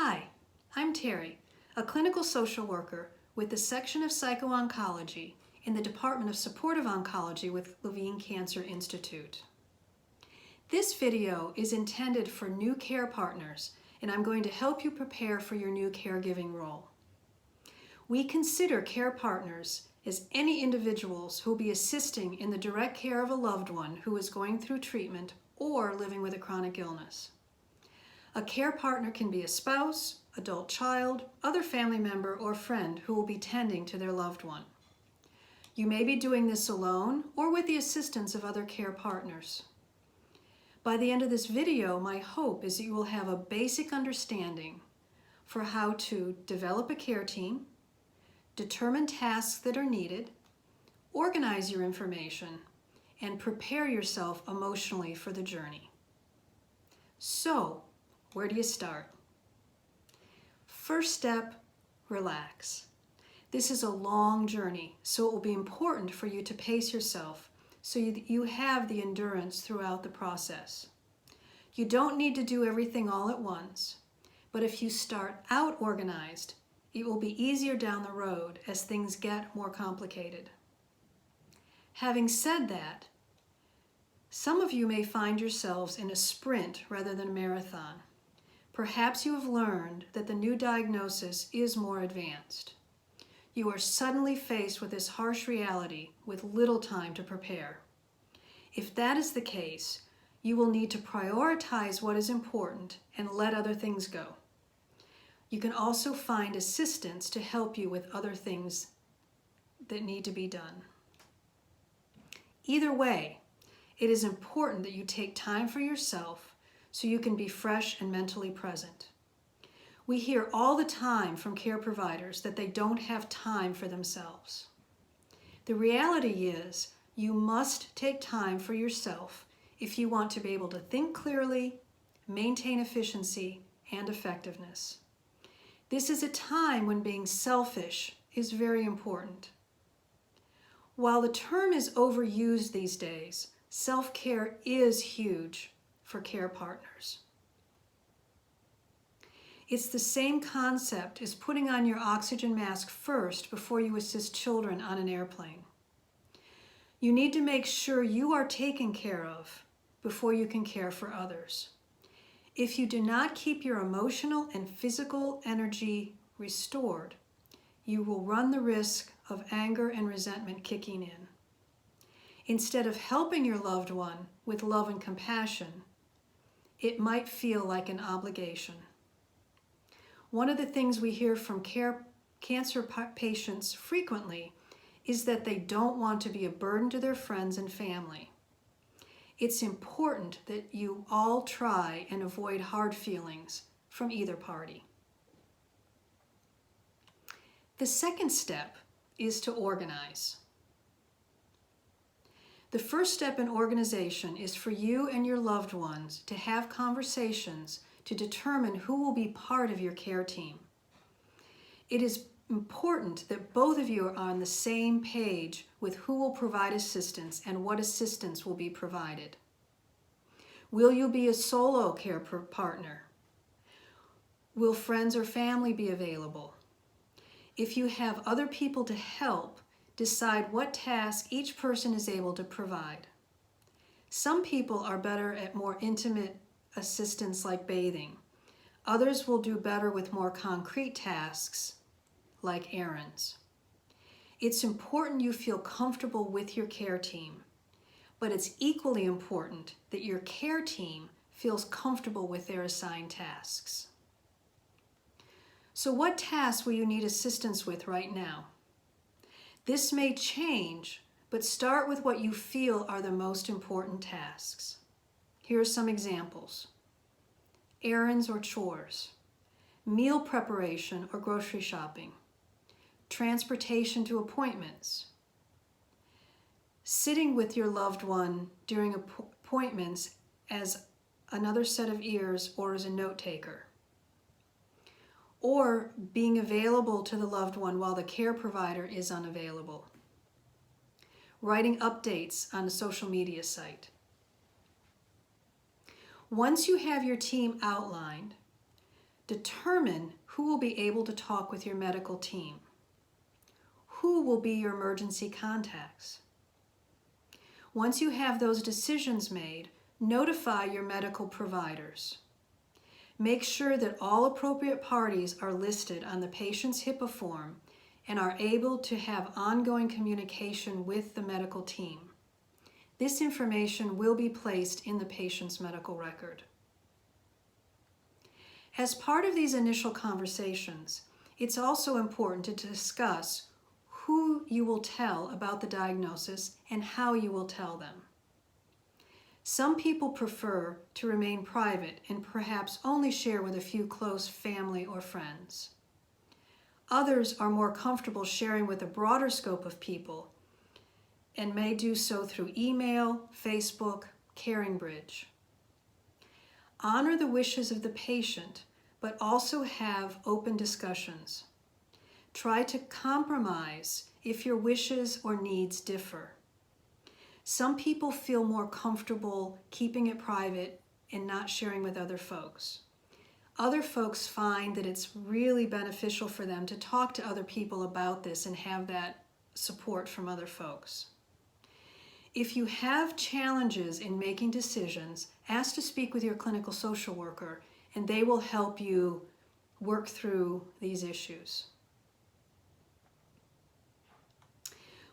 Hi, I'm Terry, a clinical social worker with the section of psycho-oncology in the Department of Supportive Oncology with Levine Cancer Institute. This video is intended for new care partners, and I'm going to help you prepare for your new caregiving role. We consider care partners as any individuals who will be assisting in the direct care of a loved one who is going through treatment or living with a chronic illness. A care partner can be a spouse, adult child, other family member, or friend who will be tending to their loved one. You may be doing this alone or with the assistance of other care partners. By the end of this video, my hope is that you will have a basic understanding for how to develop a care team, determine tasks that are needed, organize your information, and prepare yourself emotionally for the journey. So, where do you start? First step, relax. This is a long journey, so it will be important for you to pace yourself so you have the endurance throughout the process. You don't need to do everything all at once, but if you start out organized, it will be easier down the road as things get more complicated. Having said that, some of you may find yourselves in a sprint rather than a marathon. Perhaps you have learned that the new diagnosis is more advanced. You are suddenly faced with this harsh reality with little time to prepare. If that is the case, you will need to prioritize what is important and let other things go. You can also find assistance to help you with other things that need to be done. Either way, it is important that you take time for yourself so you can be fresh and mentally present. We hear all the time from care providers that they don't have time for themselves. The reality is you must take time for yourself if you want to be able to think clearly, maintain efficiency and effectiveness. This is a time when being selfish is very important. While the term is overused these days, self-care is huge for care partners. It's the same concept as putting on your oxygen mask first before you assist children on an airplane. You need to make sure you are taken care of before you can care for others. If you do not keep your emotional and physical energy restored, you will run the risk of anger and resentment kicking in. Instead of helping your loved one with love and compassion, it might feel like an obligation. One of the things we hear from cancer patients frequently is that they don't want to be a burden to their friends and family. It's important that you all try and avoid hard feelings from either party. The second step is to organize. The first step in organization is for you and your loved ones to have conversations to determine who will be part of your care team. It is important that both of you are on the same page with who will provide assistance and what assistance will be provided. Will you be a solo care partner? Will friends or family be available? If you have other people to help, decide what task each person is able to provide. Some people are better at more intimate assistance like bathing. Others will do better with more concrete tasks like errands. It's important you feel comfortable with your care team, but it's equally important that your care team feels comfortable with their assigned tasks. So what tasks will you need assistance with right now? This may change, but start with what you feel are the most important tasks. Here are some examples. Errands or chores, meal preparation or grocery shopping, transportation to appointments, sitting with your loved one during appointments as another set of ears or as a note taker, or being available to the loved one while the care provider is unavailable. Writing updates on a social media site. Once you have your team outlined, Determine who will be able to talk with your medical team. Who will be your emergency contacts? Once you have those decisions made, notify your medical providers. Make sure that all appropriate parties are listed on the patient's HIPAA form and are able to have ongoing communication with the medical team. This information will be placed in the patient's medical record. As part of these initial conversations, it's also important to discuss who you will tell about the diagnosis and how you will tell them. Some people prefer to remain private and perhaps only share with a few close family or friends. Others are more comfortable sharing with a broader scope of people and may do so through email, Facebook, CaringBridge. Honor the wishes of the patient, but also have open discussions. Try to compromise if your wishes or needs differ. Some people feel more comfortable keeping it private and not sharing with other folks. Other folks find that it's really beneficial for them to talk to other people about this and have that support from other folks. If you have challenges in making decisions, ask to speak with your clinical social worker and they will help you work through these issues.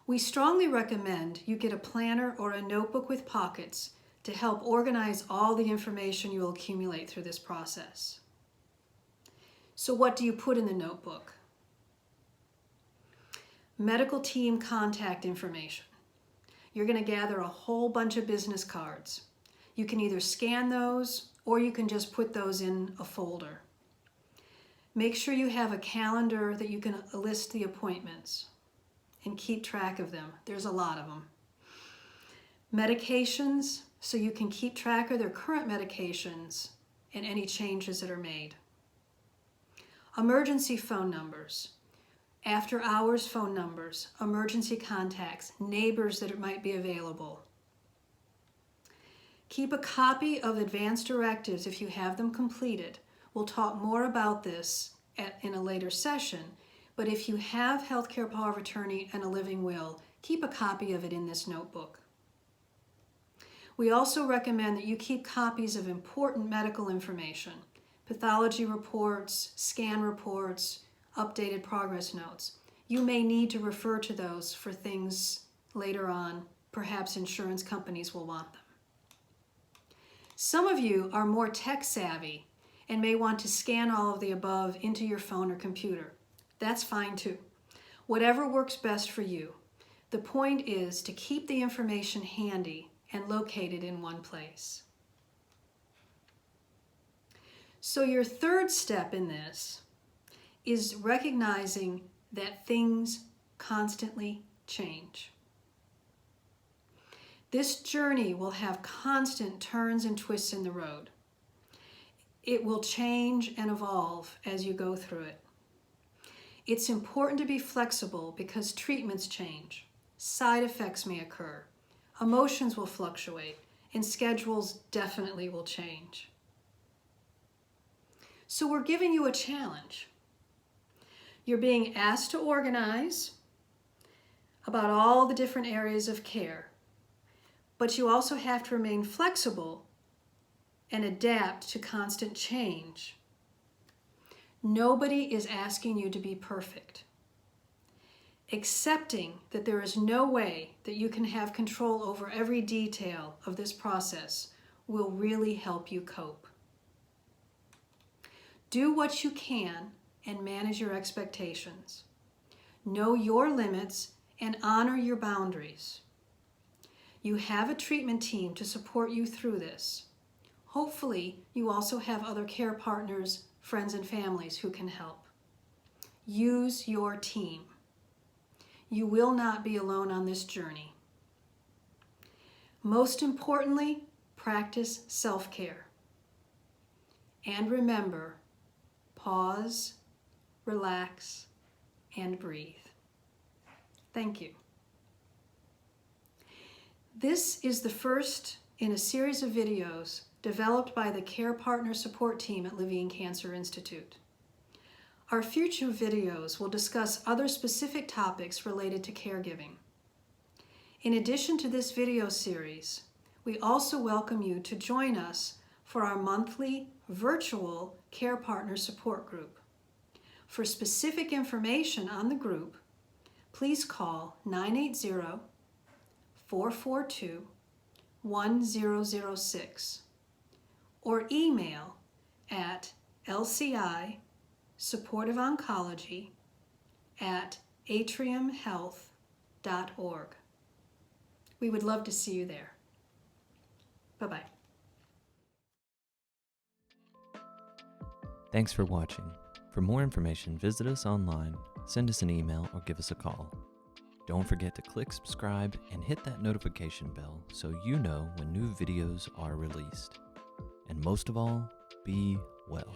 We strongly recommend you get a planner or a notebook with pockets to help organize all the information you will accumulate through this process. So what do you put in the notebook? Medical team contact information. You're going to gather a whole bunch of business cards. You can either scan those or you can just put those in a folder. Make sure you have a calendar that you can list the appointments and keep track of them. There's a lot of them. Medications, so you can keep track of their current medications and any changes that are made. Emergency phone numbers, after hours phone numbers, emergency contacts, neighbors that might be available. Keep a copy of advance directives if you have them completed. We'll talk more about this in a later session, but if you have healthcare power of attorney and a living will, keep a copy of it in this notebook. We also recommend that you keep copies of important medical information, pathology reports, scan reports, updated progress notes. You may need to refer to those for things later on. Perhaps insurance companies will want them. Some of you are more tech savvy and may want to scan all of the above into your phone or computer. That's fine too. Whatever works best for you. The point is to keep the information handy and located in one place. So your third step in this is recognizing that things constantly change. This journey will have constant turns and twists in the road. It will change and evolve as you go through it. It's important to be flexible because treatments change, side effects may occur, emotions will fluctuate, and schedules definitely will change. So we're giving you a challenge. You're being asked to organize about all the different areas of care, but you also have to remain flexible and adapt to constant change. Nobody is asking you to be perfect. Accepting that there is no way that you can have control over every detail of this process will really help you cope. Do what you can and manage your expectations. Know your limits and honor your boundaries. You have a treatment team to support you through this. Hopefully, you also have other care partners, friends, and families who can help. Use your team. You will not be alone on this journey. Most importantly, practice self-care. And remember, pause, relax, and breathe. Thank you. This is the first in a series of videos developed by the Care Partner Support Team at Levine Cancer Institute. Our future videos will discuss other specific topics related to caregiving. In addition to this video series, we also welcome you to join us for our monthly virtual Care Partner Support Group. For specific information on the group, please call 980-442-1006 or email at lci supportiveoncology@atriumhealth.org. We would love to see you there. Bye-bye. Thanks for watching. For more information, visit us online, send us an email, or give us a call. Don't forget to click subscribe and hit that notification bell so you know when new videos are released. And most of all, be well.